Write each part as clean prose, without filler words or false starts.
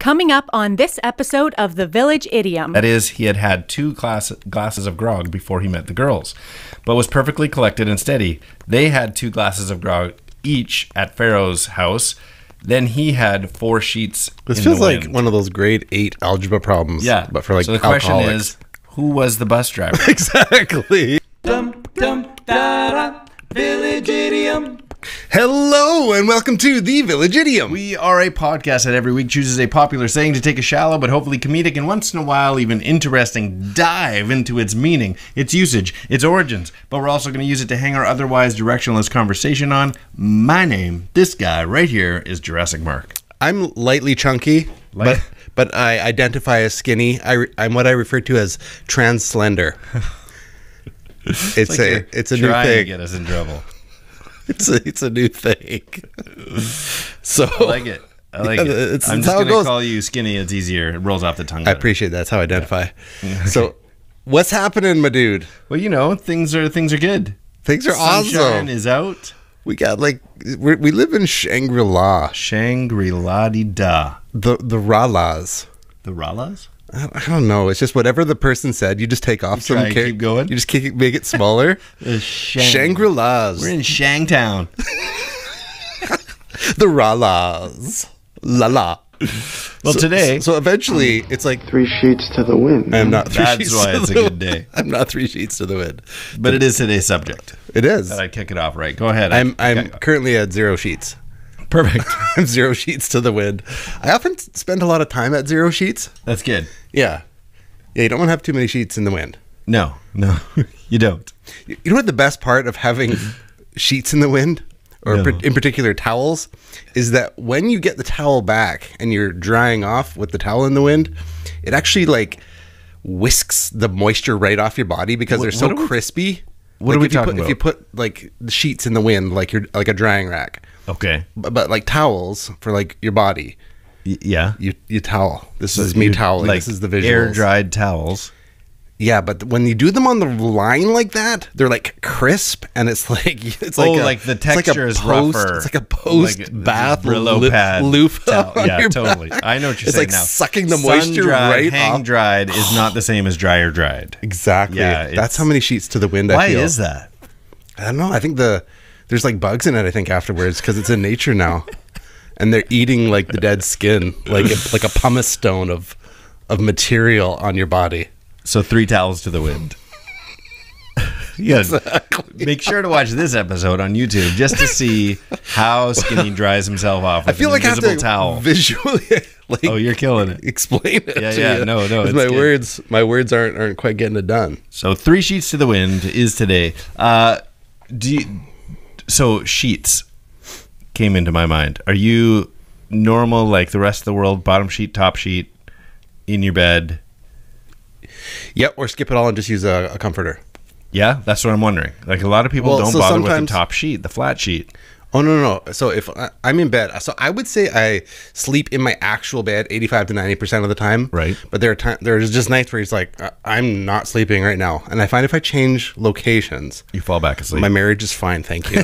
Coming up on this episode of The Village Idiom. That is, he had had two glasses of grog before he met the girls, but was perfectly collected and steady. They had 2 glasses of grog each at Pharaoh's house. Then he had 4 sheets. This feels like one of those grade 8 algebra problems. Yeah. But for like so the alcoholics. question is, who was the bus driver? Exactly. Village Idiom. Hello and welcome to The Village Idiom. We are a podcast that every week chooses a popular saying to take a shallow but hopefully comedic and once in a while even interesting dive into its meaning, its usage, its origins. But we're also going to use it to hang our otherwise directionless conversation on. My name, this guy right here, is Jurassic Mark. I'm lightly chunky, but I identify as skinny. I'm what I refer to as trans slender. It's a new trying thing. To get us in trouble. It's a new thing. So I like it. I'm just going to call you skinny. It's easier. It rolls off the tongue. I appreciate that. That's how I identify. Yeah. So what's happening, my dude? Well, you know, things are good. Things are awesome. Sunshine is out. We got we live in Shangri-La. Shangri-La-di-da. The Ralas. The Ralas? I don't know. It's just whatever the person said. You just take off some. Keep going. You just make it smaller. Shangri-Las. We're in Shangtown. The Ralas. La la. Well, today. So eventually, it's like Three.Sheets.To.The.Wind. I'm not. That's why it's a good day. I'm not 3 sheets to the wind. But it is today's subject. It is. That I kick it off right. Go ahead. I'm currently at 0 sheets. Perfect. I'm 0 sheets to the wind. I often spend a lot of time at 0 sheets. That's good. Yeah. You don't want to have too many sheets in the wind. No, you don't. You know what the best part of having sheets in the wind, or in particular towels, is that when you get the towel back and you're drying off with the towel in the wind, it actually like whisks the moisture right off your body because they're so crispy. What are we talking about? If you put like the sheets in the wind, like you're like a drying rack. Okay. But like towels for like your body. Yeah. You towel. This is me toweling. Like this is the visuals. Air dried towels. Yeah, but when you do them on the line like that, they're like crisp, and it's like like the texture is rougher. It's like a post bath Brillo pad loofah. Yeah, totally. I know what you're saying now. It's like sucking the moisture right off. Hang dried is not the same as dry or dried. Exactly. Yeah, that's how many sheets to the wind. Why I feel. is that? I don't know. I think there's like bugs in it. I think afterwards because it's in nature now, and they're eating like the dead skin, like a pumice stone of material on your body. So 3 towels to the wind. Yes. Exactly. Make sure to watch this episode on YouTube just to see how Skinny dries himself off with I feel an like I have invisible to towel. Visually, Oh, you're killing it. Explain it. Yeah. No. It's my good. words aren't quite getting it done. So 3 sheets to the wind is today. So sheets came into my mind. Are you normal like the rest of the world? Bottom sheet, top sheet, in your bed? Yep, or skip it all and just use a comforter. Yeah, that's what I'm wondering. Like a lot of people don't bother with the top sheet, the flat sheet. Oh, no. So if I'm in bed, so I would say I sleep in my actual bed 85 to 90% of the time. Right. But there's just nights where it's like, I'm not sleeping right now. And I find if I change locations, you fall back asleep. My marriage is fine, thank you.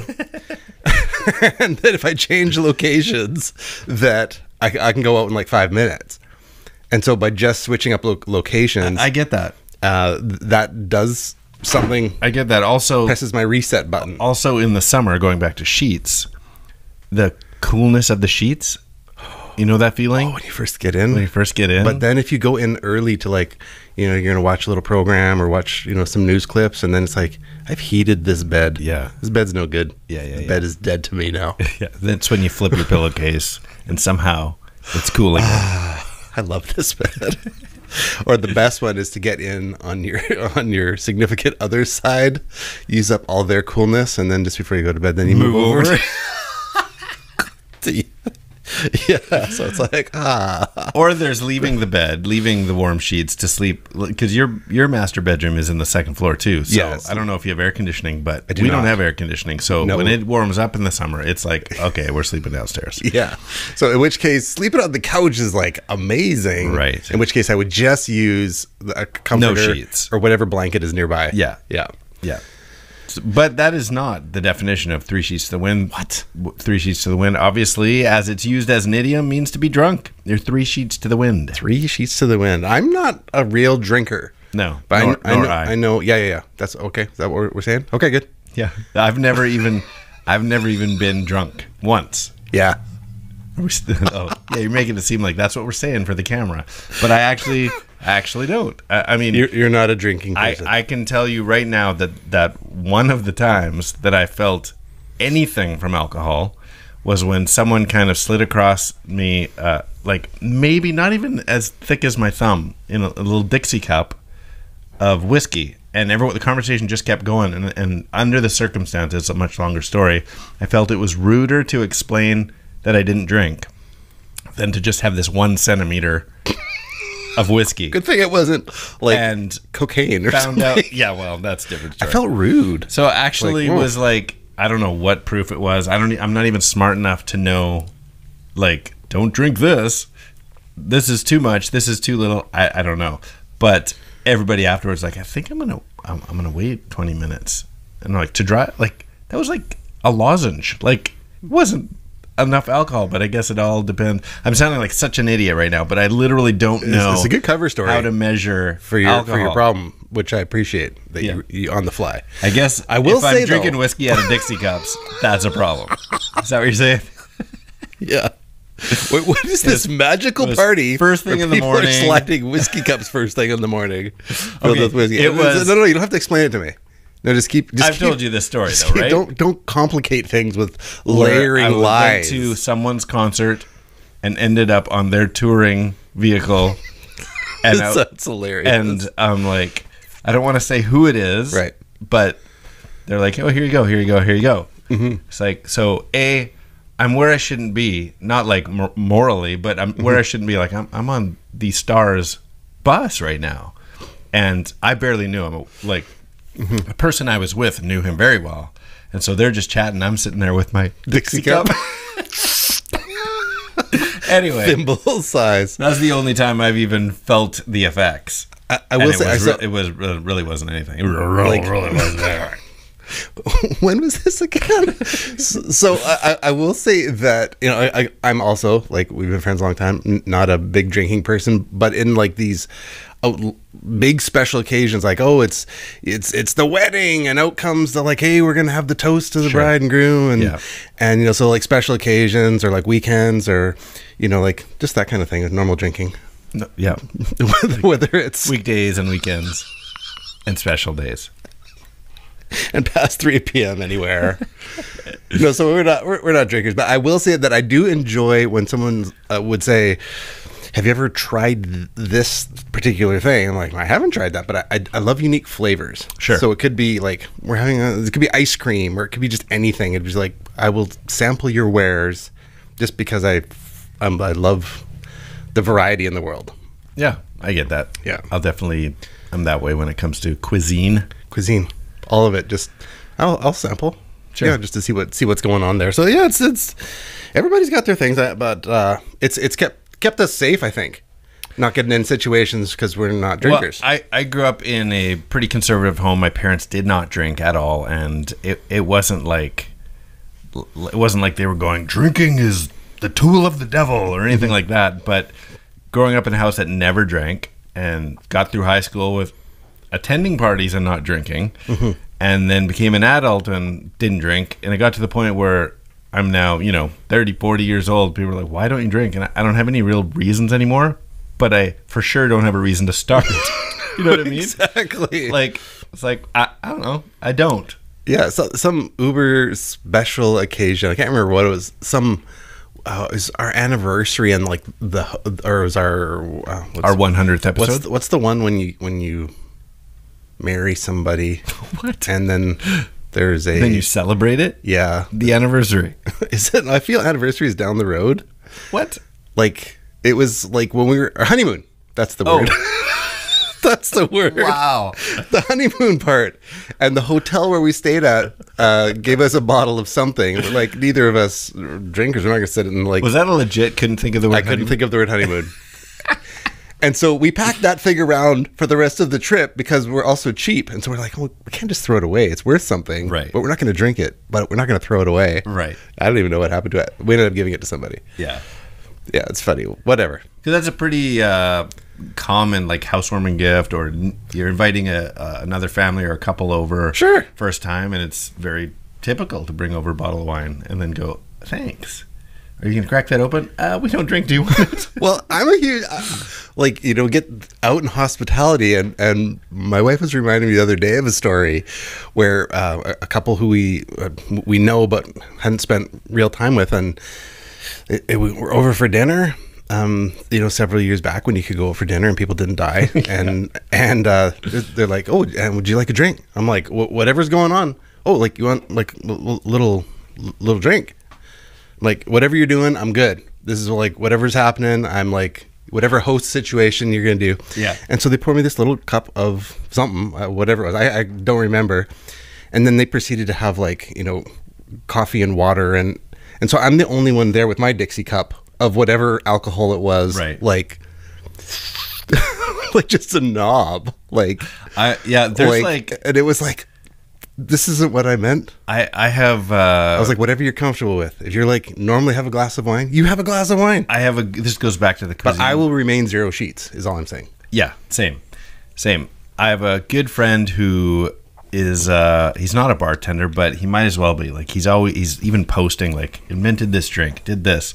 And then if I change locations, that I can go out in like 5 minutes. And so by just switching up locations, I get that. That does something. I get that. Also presses my reset button. Also in the summer, going back to sheets, the coolness of the sheets. You know that feeling? Oh, when you first get in. But then if you go in early to like, you're going to watch a little program or watch, some news clips, and then it's like, I've heated this bed. Yeah. This bed's no good. Yeah. The bed is dead to me now. Yeah. That's when you flip your pillowcase and somehow it's cooling. I love this bed. Or the best one is to get in on your significant other's side, use up all their coolness, and then just before you go to bed, then you move over. Yeah, so it's like Or there's leaving the warm sheets to sleep, because your master bedroom is in the second floor too. So yes. I don't know if you have air conditioning, but we don't have air conditioning. So when it warms up in the summer, it's like, okay, we're sleeping downstairs. Yeah. So in which case, sleeping on the couch is like amazing. Right. In which case, I would just use a comforter no sheets or whatever blanket is nearby. Yeah. But that is not the definition of Three Sheets to the Wind. What? Three Sheets to the Wind, obviously, as it's used as an idiom, means to be drunk. You're 3 sheets to the wind. 3 sheets to the wind. I'm not a real drinker. No, but nor I know. Yeah. That's okay. Is that what we're saying? Okay, good. Yeah, I've never even been drunk once. Yeah. You're making it seem like that's what we're saying for the camera, but I actually don't. I mean, you're not a drinking person. I can tell you right now that one of the times that I felt anything from alcohol was when someone kind of slid across me, like maybe not even as thick as my thumb, in a little Dixie cup of whiskey. And the conversation just kept going. And under the circumstances, a much longer story, I felt it was ruder to explain that I didn't drink than to just have this 1 centimeter of whiskey. Good thing it wasn't like and cocaine or found something. out. Yeah, well, that's a different story. I felt rude. So actually, it was like, I don't know what proof it was. I'm not even smart enough to know, like, don't drink this. This is too much. This is too little. I don't know. But everybody afterwards, like, I think I'm gonna wait 20 minutes, and like to dry, like that was like a lozenge. Like, it wasn't enough alcohol, but I guess it all depends. I'm sounding like such an idiot right now, but I literally don't know. It's a good cover story how to measure for your alcohol. problem, which I appreciate that you on the fly. I guess I will if say I'm drinking whiskey out of Dixie cups, that's a problem. Is that what you're saying? Yeah. Wait, what is this magical party? First thing in the morning. People are sliding whiskey cups first thing in the morning. Okay, it was no. You don't have to explain it to me. No, just keep. I've told you this story though, right? Don't complicate things with layering lies. I went to someone's concert and ended up on their touring vehicle. And that's hilarious. And I'm like, I don't want to say who it is, right? But they're like, oh, here you go. Mm-hmm. It's like, so I'm where I shouldn't be, not like morally, but I'm where I shouldn't be. Like I'm on the Stars bus right now, and I barely knew him. Like the person I was with knew him very well, and so they're just chatting. I'm sitting there with my Dixie cup. Anyway, thimble size. That's the only time I've even felt the effects. I will say, it really wasn't anything. It really wasn't there. When was this again? So I will say that, you know, I'm also, like, we've been friends a long time, not a big drinking person, but in like these big special occasions, like, oh, it's the wedding, and out comes the, like, hey, we're gonna have the toast to the bride and groom, and you know, so like special occasions or like weekends or, you know, like just that kind of thing is normal drinking. No, yeah. whether it's weekdays and weekends and special days. And past 3 p.m. anywhere. No, so we're not drinkers, but I will say that I do enjoy when someone would say, "Have you ever tried this particular thing?" I'm like, I haven't tried that, but I love unique flavors. Sure. So it could be like it could be ice cream, or it could be just anything. It'd be like, I will sample your wares, just because I love the variety in the world. Yeah, I get that. Yeah, I'm that way when it comes to cuisine. All of it, just I'll sample, sure, just to see what's going on there. So yeah, it's everybody's got their things, but it's kept us safe, I think, not getting in situations because we're not drinkers. Well, I grew up in a pretty conservative home. My parents did not drink at all, and it wasn't like they were going, drinking is the tool of the devil or anything like that. But growing up in a house that never drank, and got through high school with attending parties and not drinking, and then became an adult and didn't drink, and it got to the point where I'm now, 30, 40 years old. People are like, why don't you drink? And I don't have any real reasons anymore, but I for sure don't have a reason to start. You know what I mean? Exactly. Like, it's like, I don't know. I don't. Yeah, so some uber special occasion. I can't remember what it was. It was our anniversary, and like it was our 100th episode. What's the one when you marry somebody? What? And then there's then you celebrate it? Yeah. The anniversary. Is it? I feel anniversary is down the road. What? Like, it was like when we were our honeymoon. That's the word. That's the word. Wow. The honeymoon part. And the hotel where we stayed at gave us a bottle of something. Like, neither of us drinkers. We're not going to sit in, like... Was that a legit couldn't think of the word honeymoon? Couldn't think of the word honeymoon. And so we packed that thing around for the rest of the trip because we're also cheap. And so we're like, oh, we can't just throw it away. It's worth something. Right. But we're not going to drink it. But we're not going to throw it away. Right. I don't even know what happened to it. We ended up giving it to somebody. Yeah. Yeah, it's funny. Whatever. Because that's a pretty common like housewarming gift, or you're inviting another family or a couple over. Sure. First time, and it's very typical to bring over a bottle of wine and then go, thanks. Are you going to crack that open? We don't drink. Do you want it? Well, I'm a huge, get out in hospitality. And my wife was reminding me the other day of a story where a couple who we know but hadn't spent real time with, and we were over for dinner, several years back when you could go over for dinner and people didn't die. And they're like, oh, and would you like a drink? I'm like, whatever's going on. Oh, like you want like little drink? Like, whatever you're doing, I'm good. This is like whatever's happening. I'm like, whatever host situation you're gonna do. Yeah. And so they pour me this little cup of something, whatever it was. I don't remember. And then they proceeded to have like coffee and water, and so I'm the only one there with my Dixie cup of whatever alcohol it was. Right. Like just a knob. Like there's and it was like, this isn't what I meant. I have I was like, whatever you're comfortable with. If you're like, normally have a glass of wine, you have a glass of wine. This goes back to the cuisine. But I will remain 0 sheets is all I'm saying. Yeah, same. I have a good friend who is he's not a bartender, but he might as well be. Like he's even posting like, invented this drink, did this,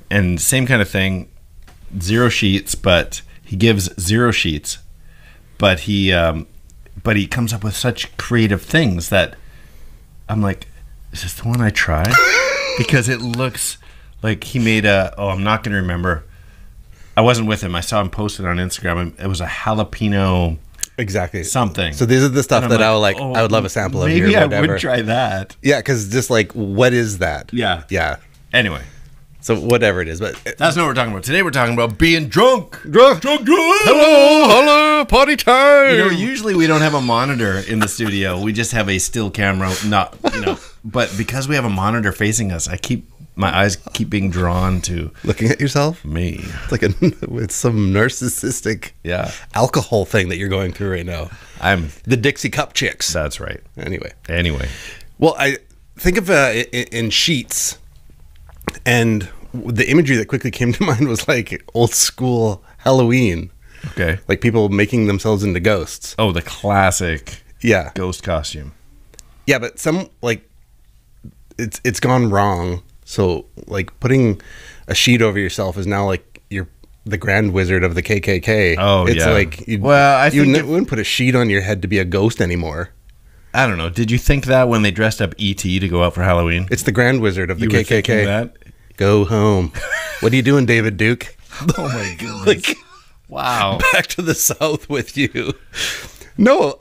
and same kind of thing, 0 sheets, but he gives 0 sheets, but he comes up with such creative things that I'm like, is this the one I try? Because it looks like he made I'm not going to remember. I wasn't with him. I saw him post it on Instagram. It was a jalapeno. Exactly. Something. So these are the stuff that I would love a sample of. Maybe I would try that. Yeah, because just like, what is that? Yeah. Yeah. Anyway. So whatever it is, but that's not what we're talking about. Today we're talking about being drunk. Hello, party time. Usually we don't have a monitor in the studio. We just have a still camera. But because we have a monitor facing us, my eyes keep being drawn to looking at yourself. Me. It's like it's some narcissistic alcohol thing that you're going through right now. I'm the Dixie Cup chicks. That's right. Anyway. Well, I think of in sheets. And the imagery that quickly came to mind was like old school Halloween. Okay. Like people making themselves into ghosts. Oh, the classic ghost costume. Yeah, but some like it's gone wrong. So like putting a sheet over yourself is now like you're the Grand Wizard of the KKK. Oh, it's like you wouldn't put a sheet on your head to be a ghost anymore. I don't know. Did you think that when they dressed up E.T. to go out for Halloween? It's the Grand Wizard of the KKK. Were thinking that? Go home. What are you doing, David Duke? Oh my goodness! Wow. Back to the South with you. No,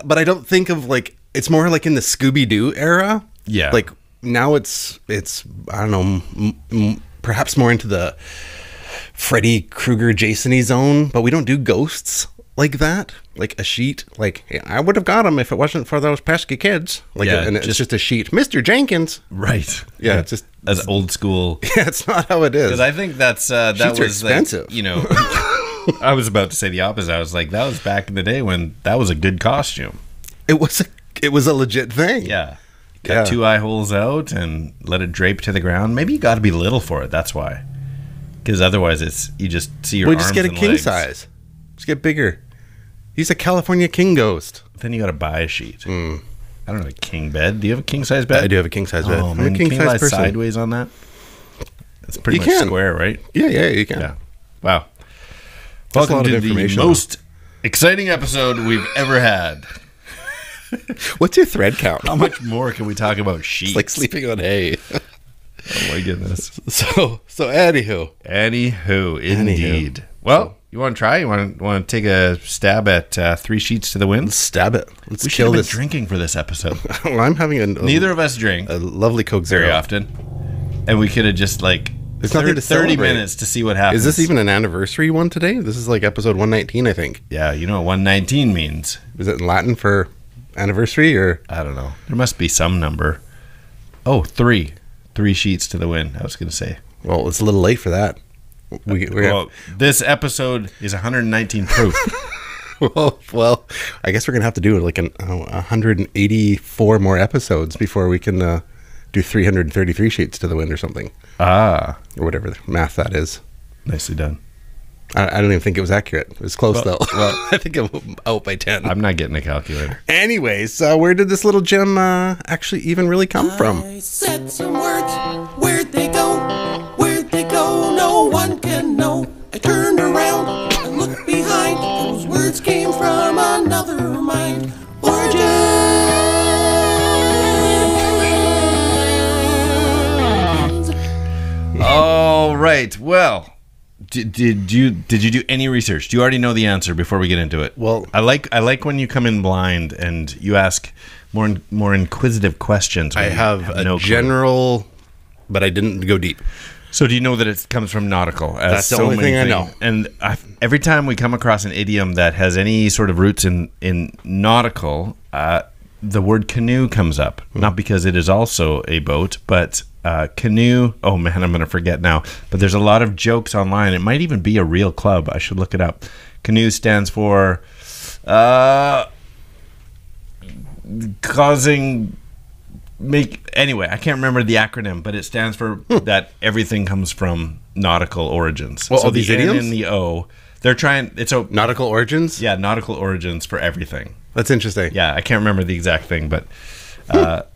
but I don't think of like it's more like in the Scooby Doo era. Yeah. Like now it's I don't know, perhaps more into the Freddy Krueger, Jason-y zone, but we don't do ghosts like that. Like a sheet, like I would have got him if it wasn't for those pesky kids. Like, and it's just a sheet, Mr. Jenkins. Right. Yeah, it's just as old school. Yeah, it's not how it is. Because I think that's that sheets was are expensive. Like, I was about to say the opposite. I was like, that was back in the day when that was a good costume. It was a legit thing. Yeah. Cut 2 eye holes out and let it drape to the ground. Maybe you got to be little for it. That's why. Because otherwise, you just see your arms just get a king legs. Size. Just get bigger. He's a California king ghost. Then you got to buy a sheet. I don't know, a king bed. Do you have a king size bed? I do have a king size bed. Oh man, can you lie sideways on that? It's pretty much square, right? Yeah, you can. Yeah. Wow. Welcome to the most exciting episode we've ever had. What's your thread count? How much more can we talk about sheets? It's like sleeping on hay. Oh my goodness. So anywho, indeed. Well. You want to try? You want to take a stab at 3 Sheets to the Wind? Let's stab it. We should have been drinking for this episode. Well, I'm having neither of us drink a lovely Coke Zero very often, and we could have just like There's nothing to 30 minutes to see what happens. Is this even an anniversary one today? This is like episode 119, I think. Yeah, you know what 119 means. Is it in Latin for anniversary or? I don't know. There must be some number. Oh, 3. 3 Sheets to the Wind, I was going to say. Well, it's a little late for that. Well, this episode is 119 proof. well, I guess we're going to have to do like 184 more episodes before we can do 333 sheets to the wind or something. Or whatever the math that is. Nicely done. I don't even think it was accurate. It was close, though. Well, I think I'm out by 10. I'm not getting a calculator. Anyways, where did this little gem actually even really come from? I said some words. Where'd they go? Where'd they go? No one can know. I turned around and looked behind. Those words came from another mind. Origins. All right. Well, did you do any research? Do you already know the answer before we get into it? Well, I like when you come in blind and you ask more inquisitive questions. I have a general, but I didn't go deep. So do you know that it comes from nautical? That's the only thing I know. And every time we come across an idiom that has any sort of roots in nautical, the word canoe comes up. Not because it is also a boat, but canoe. Oh man, I'm going to forget now. But there's a lot of jokes online. It might even be a real club. I should look it up. Canoe stands for anyway, I can't remember the acronym, but it stands for that everything comes from nautical origins. Well, so all these the N idioms and the O, they're trying. It's a nautical origins. Yeah, nautical origins for everything. That's interesting. Yeah, I can't remember the exact thing, but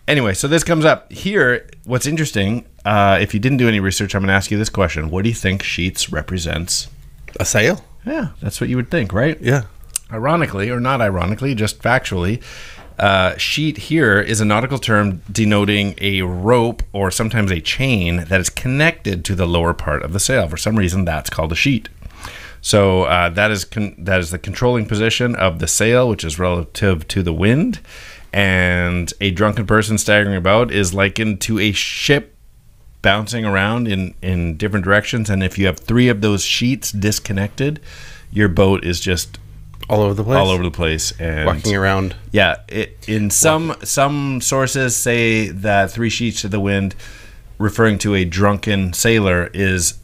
anyway, so this comes up here. What's interesting, if you didn't do any research, I'm going to ask you this question: what do you think sheets represents? A sail. Yeah, that's what you would think, right? Yeah. Ironically, or not ironically, just factually, sheet here is a nautical term denoting a rope or sometimes a chain that is connected to the lower part of the sail. For some reason, that's called a sheet. So that is the controlling position of the sail, which is relative to the wind. And a drunken person staggering about is likened to a ship bouncing around in different directions. And if you have 3 of those sheets disconnected, your boat is just all over the place. All over the place, and walking around. Yeah, some sources say that 3 sheets to the wind, referring to a drunken sailor, is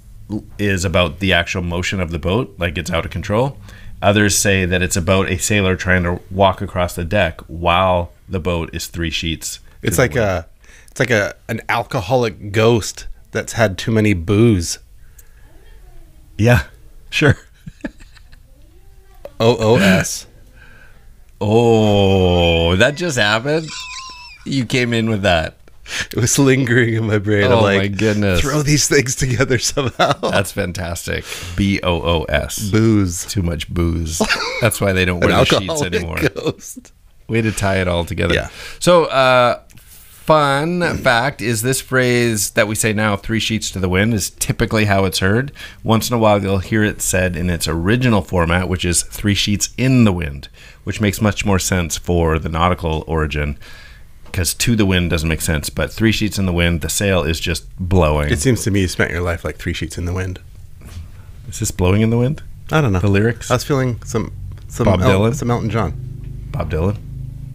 about the actual motion of the boat, like it's out of control. Others say that it's about a sailor trying to walk across the deck while the boat is 3 sheets. It's like an alcoholic ghost that's had too many booze. Yeah, sure. OOS. Oh, that just happened? You came in with that. It was lingering in my brain. Oh, I'm like, my goodness. Throw these things together somehow. That's fantastic. BOOS. Booze. Too much booze. That's why they don't wear the sheets anymore. Ghost. Way to tie it all together. Yeah. So, fun fact is this phrase that we say now, 3 sheets to the wind, is typically how it's heard. Once in a while, you'll hear it said in its original format, which is 3 sheets in the wind, which makes much more sense for the nautical origin, because to the wind doesn't make sense. But 3 sheets in the wind, the sail is just blowing. It seems to me you spent your life like 3 sheets in the wind. Is this blowing in the wind? I don't know. The lyrics? I was feeling some Bob Dylan? Some Elton John. Bob Dylan?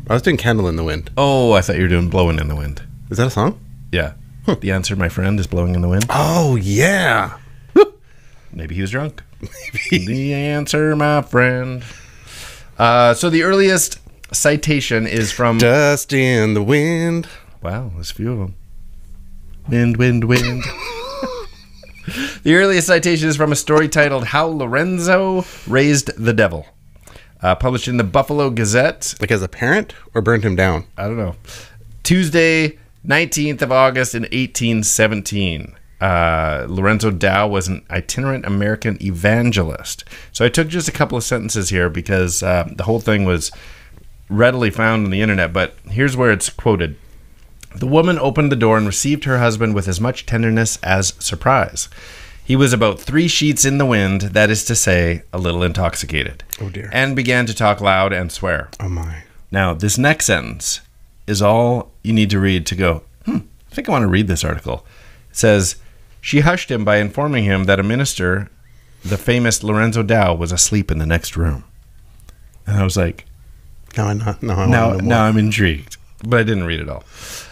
I was doing Candle in the Wind. Oh, I thought you were doing Blowing in the Wind. Is that a song? Yeah. The answer, my friend, is Blowing in the Wind. Oh, yeah. Maybe he was drunk. Maybe. The answer, my friend. So the earliest citation is from... Dust in the Wind. Wow, there's a few of them. Wind, wind, wind. The earliest citation is from a story titled How Lorenzo Raised the Devil. Published in the Buffalo Gazette. Like as a parent or burned him down? I don't know. Tuesday, 19th of August in 1817. Lorenzo Dow was an itinerant American evangelist. So I took just a couple of sentences here because the whole thing was readily found on the internet, but here's where it's quoted. The woman opened the door and received her husband with as much tenderness as surprise. He was about 3 sheets in the wind, that is to say, a little intoxicated. Oh, dear. And began to talk loud and swear. Oh, my. Now, this next sentence is all you need to read to go, I think I want to read this article. It says, she hushed him by informing him that a minister, the famous Lorenzo Dow, was asleep in the next room. And I was like... Now I'm intrigued. But I didn't read it all.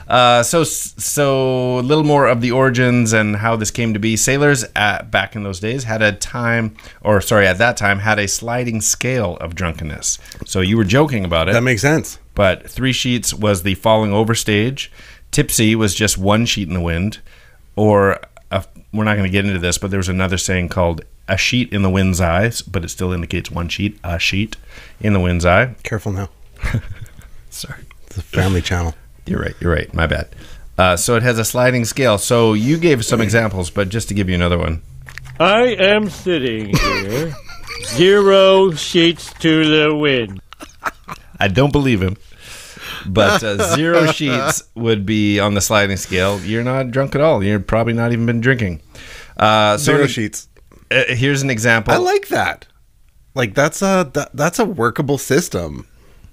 So a little more of the origins and how this came to be. Sailors back in those days at that time had a sliding scale of drunkenness. So you were joking about it. That makes sense. But 3 sheets was the falling over stage. Tipsy was just 1 sheet in the wind. Or we're not going to get into this, but there was another saying called a sheet in the wind's eyes, but it still indicates 1 sheet, a sheet in the wind's eye. Careful now. Sorry. It's a family channel. You're right. My bad. So it has a sliding scale. So you gave some examples, but just to give you another one. I am sitting here, 0 sheets to the wind. I don't believe him. But 0 sheets would be on the sliding scale. You're not drunk at all. You're probably not even been drinking. 0 sheets. Here's an example. I like that. Like that's a workable system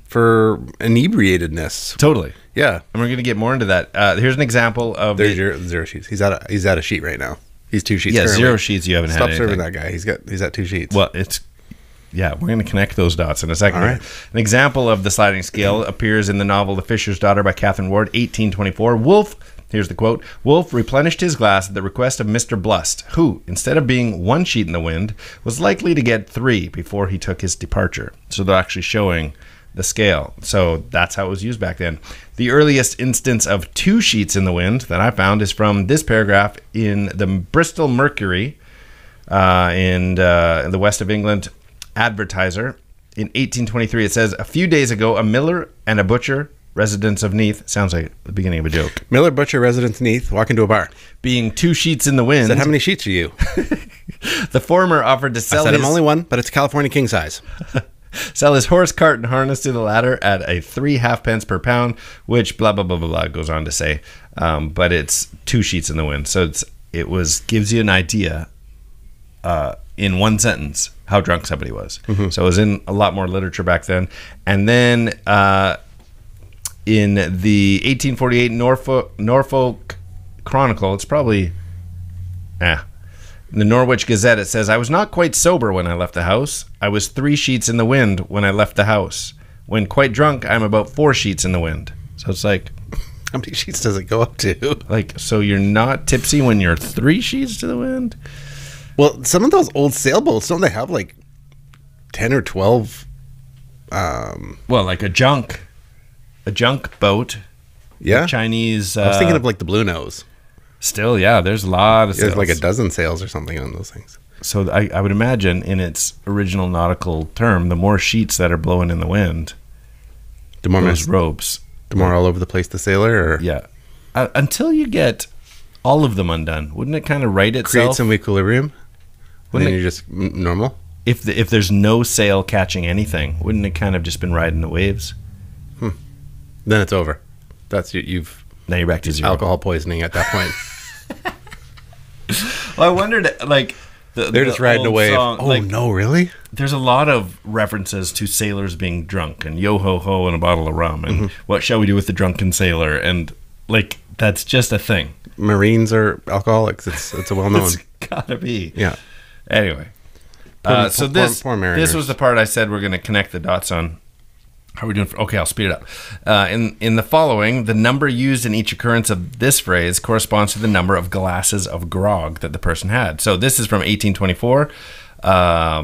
for inebriatedness. Totally. Yeah. And we're going to get more into that. Here's an example of... There's your 0 sheets. He's at a sheet right now. He's 2 sheets. Yeah, currently. 0 sheets. You haven't Stop had serving anything. that guy. He's at 2 sheets. Well, we're going to connect those dots in a second. All right. An example of the sliding scale appears in the novel The Fisher's Daughter by Catherine Ward, 1824. Here's the quote. Wolfe replenished his glass at the request of Mr. Blust, who, instead of being 1 sheet in the wind, was likely to get 3 before he took his departure. So they're actually showing the scale. So that's how it was used back then. The earliest instance of 2 sheets in the wind that I found is from this paragraph in the Bristol Mercury in the west of England Advertiser. In 1823, it says, a few days ago, a miller and a butcher, residents of Neath, sounds like the beginning of a joke. Miller, butcher, residents Neath, walk into a bar. Being 2 sheets in the wind. Said, how many sheets are you? The former offered to sell I said, I'm only 1, but it's California king size. Sell his horse, cart, and harness to the latter at a 3 halfpence per pound, which blah, blah, blah, blah, blah goes on to say. But it's 2 sheets in the wind. So gives you an idea in one sentence how drunk somebody was. Mm-hmm. So it was in a lot more literature back then. And then in the 1848 Norfolk Chronicle, it's probably... In the Norwich Gazette, it says, I was not quite sober when I left the house. I was 3 sheets in the wind when I left the house. When quite drunk, I'm about 4 sheets in the wind. So it's like... How many sheets does it go up to? Like, so you're not tipsy when you're 3 sheets to the wind? Well, some of those old sailboats, don't they have like 10 or 12? Well, like a junk boat. Yeah. Chinese... I was thinking of like the Blue Nose. Still, yeah, there's a lot of sails. There's like a dozen sails or something on those things. So I would imagine in its original nautical term, the more sheets that are blowing in the wind, The more those ropes. The more all over the place the sailor? Or Yeah. Until you get all of them undone, wouldn't it kind of right itself? create some equilibrium? Wouldn't And then it- you're just normal? If there's no sail catching anything, wouldn't it kind of just been riding the waves? Then it's over. That's you've Now you're back to zero. alcohol poisoning at that point. Well, I wondered, like... They're just riding old away. song, Oh, like, no, really? There's a lot of references to sailors being drunk and yo-ho-ho and a bottle of rum and what shall we do with the drunken sailor? And, like, that's just a thing. Marines are alcoholics. It's a well-known. It's gotta be. Yeah. Anyway. So this was the part I said we're going to connect the dots on. How are we doing? Okay, I'll speed it up. In the following, the number used in each occurrence of this phrase corresponds to the number of glasses of grog that the person had. So this is from 1824. Blah,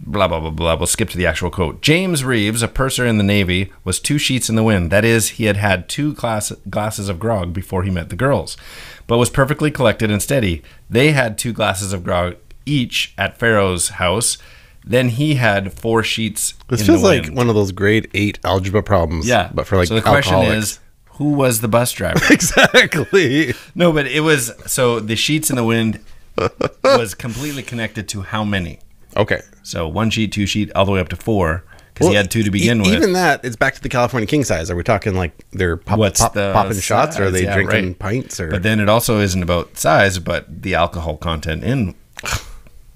blah, blah, blah. We'll skip to the actual quote. James Reeves, a purser in the Navy, was 2 sheets in the wind. That is, he had had 2 glasses of grog before he met the girls, but was perfectly collected and steady. They had 2 glasses of grog each at Pharaoh's house. Then he had 4 sheets This in feels the like wind. one of those grade 8 algebra problems. Yeah. But for like so the question alcoholics. is, who was the bus driver? Exactly. No, but it was, so the sheets in the wind was completely connected to how many. Okay. So 1 sheet, 2 sheet, all the way up to 4, because he had 2 to begin with. Even that, it's back to the California king size. Are we talking like they're What's the popping shots, or are size? they Yeah, drinking right. pints? Or But then it also isn't about size, but the alcohol content in,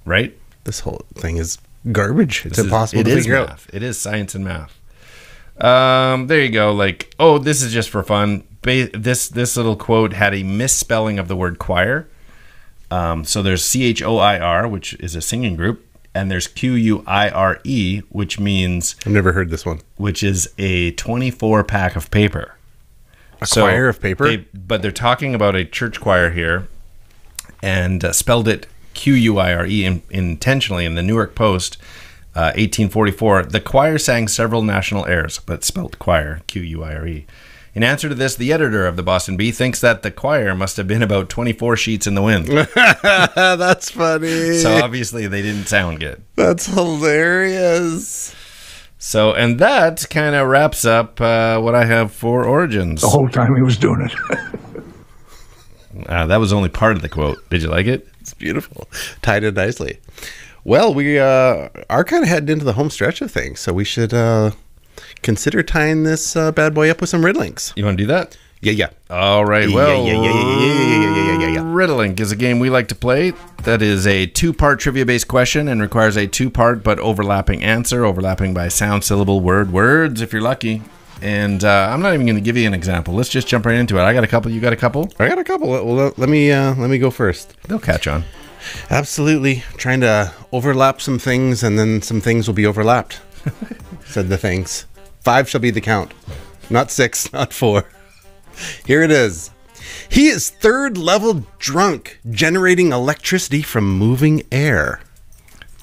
right? this whole thing is garbage. It's This impossible is, to it is figure out. math. It is science and math. There you go. Like, oh, this is just for fun. This little quote had a misspelling of the word choir. So there's CHOIR, which is a singing group, and there's QUIRE, which means I've never heard this one. which is a 24 pack of paper. choir of paper? But they're talking about a church choir here, and spelled it Quire intentionally in the Newark Post, 1844. The choir sang several national airs, but spelled choir, Quire. In answer to this, the editor of the Boston Bee thinks that the choir must have been about 24 sheets in the wind. That's funny. So obviously they didn't sound good. That's hilarious. So, and that kind of wraps up what I have for origins. The whole time he was doing it. That was only part of the quote. Did you like it? It's beautiful. Tied in nicely. Well, we are kind of heading into the home stretch of things, so we should consider tying this bad boy up with some riddlings. You want to do that? Yeah. All right. Well, Riddling is a game we like to play. That is a two-part trivia-based question and requires a two-part but overlapping answer, overlapping by sound, syllable, words, if you're lucky. And I'm not even going to give you an example. Let's just jump right into it. I got a couple. You got a couple? I got a couple. Well, let me go first. They'll catch on. Absolutely. Trying to overlap some things, and then some things will be overlapped, said the things. 5 shall be the count. Not 6, not 4. Here it is. He is third level drunk, generating electricity from moving air.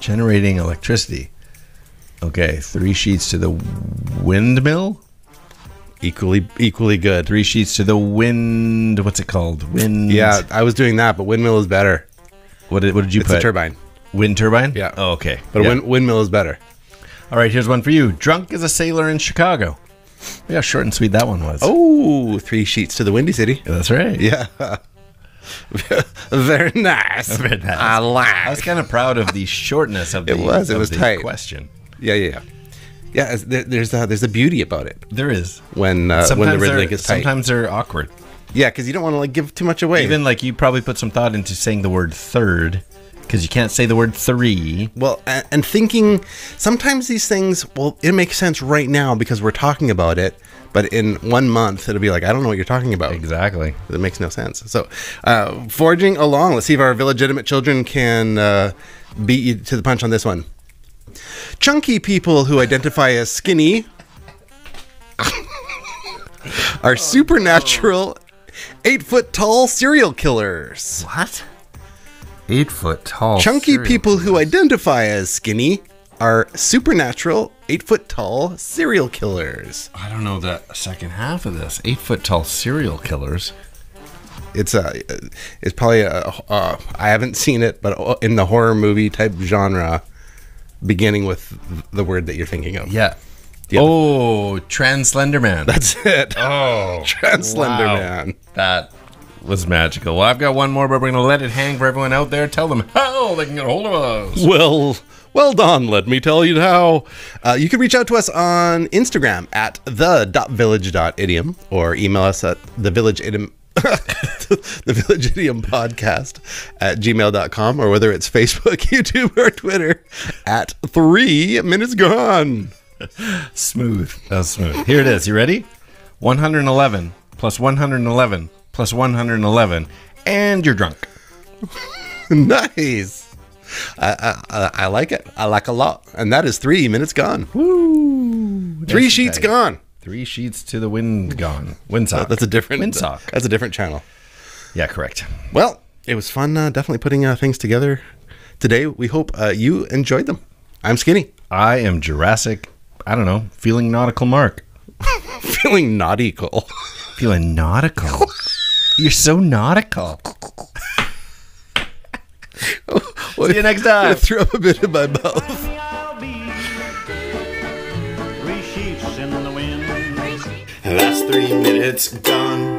Generating electricity. Okay, 3 sheets to the windmill. Equally good. 3 sheets to the wind. What's it called? Wind. Yeah, I was doing that, but windmill is better. What did you put? It's a turbine. Wind turbine? Yeah. Oh, okay. But yeah. a windmill is better. All right, here's one for you. Drunk as a sailor in Chicago. Yeah, short and sweet that one was. Oh, 3 sheets to the Windy City. Yeah, that's right. Yeah. Very nice. Very nice. I like. I was kind of proud of the shortness of the, it was tight. question. Yeah. Yeah, there's a beauty about it. There is. When the riddling is tight. Sometimes they're awkward. Yeah, because you don't want to give too much away. Even you probably put some thought into saying the word third, because you can't say the word 3. Well, and thinking, sometimes these things, it makes sense right now because we're talking about it, but in 1 month, it'll be like, I don't know what you're talking about. Exactly. It makes no sense. So, forging along, let's see if our village-idiom children can beat you to the punch on this one. Chunky people who identify as skinny are supernatural 8-foot-tall serial killers. What? 8-foot-tall. Chunky people who identify as skinny are supernatural 8-foot-tall serial killers. I don't know the second half of this. 8-foot-tall serial killers. It's probably I haven't seen it, but in the horror movie type genre, beginning with the word that you're thinking of. Yeah. Yep. Oh, Trans Slender Man. That's it. Oh, Trans Slender Man. That was magical. Well, I've got one more, but we're going to let it hang for everyone out there. Tell them how they can get a hold of us. Well done. Let me tell you how. You can reach out to us on Instagram at the.village.idiom or email us at thevillageidiompodcast at gmail.com, or whether it's Facebook, YouTube, or Twitter at 3 Minutes Gone. Smooth. That was smooth. Here it is. You ready? 111 plus 111 plus 111, and you're drunk. Nice. I like it. I like a lot. And that is 3 Minutes Gone. Woo! 3 sheets gone. 3 sheets to the wind gone. Windsock. That's a different Windsock. That's a different channel. Yeah, correct. Well, it was fun definitely putting things together today. We hope you enjoyed them. I'm Skinny. I am Jurassic, I don't know, feeling nautical Mark. Feeling nautical. Feeling nautical. You're so nautical. See you next time. I threw up a bit in my mouth. 3 sheets in the wind. And that's 3 minutes gone.